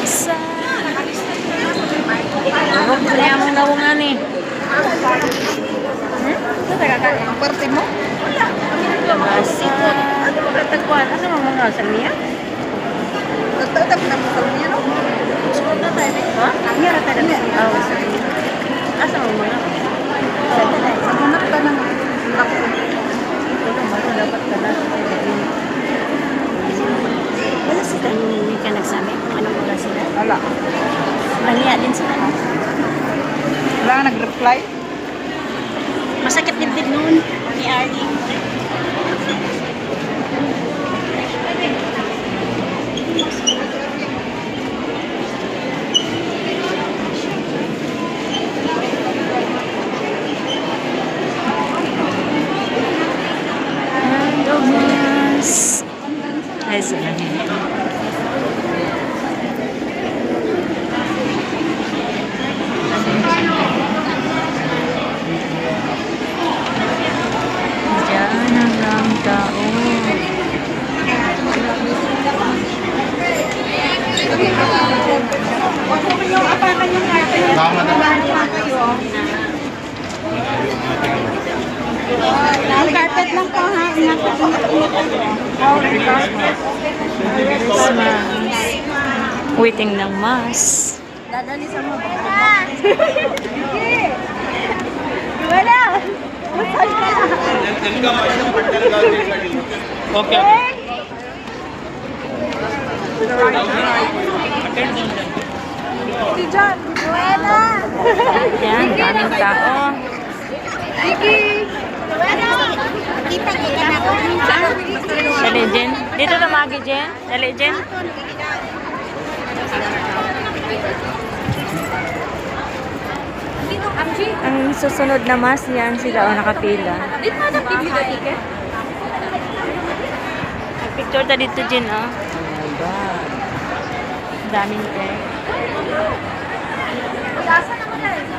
Masa. Kaya mong nawungan eh. Ito tagakain. Ang parte mo? Masa. Tagpuan. Asa mo mga salmiya? Nagtatap na mo sa niya, no? Ha? Ang hira tayo na salmiya. Asa mo mga? Sa hanap ka ng lako. Ito masa dapat ka na. Wala sila. Hindi ka nagsabi kung anong oras sila. Wala. Nangiya din sila. Wala nga nag-reply. Masakit dibdib noon ni Arlie. Ay, sila. Diyan ang tao. Ang carpet lang po, ha? Ingat po. Christmas. Waiting ng mass. Dadali sa mo. Wala. Okay. Si John. Wala. Yan, daming tao. Vicky. Wala. Kita kita na ko. Dali, Jen. Dito na magi, Jen. Dali, Jen. Ang susunod na mass, yan sila o nakapila. Dito na give you the ticket. Picture ta dito, Jen, oh. Oh my God. Daming tech. Asa naman na rin.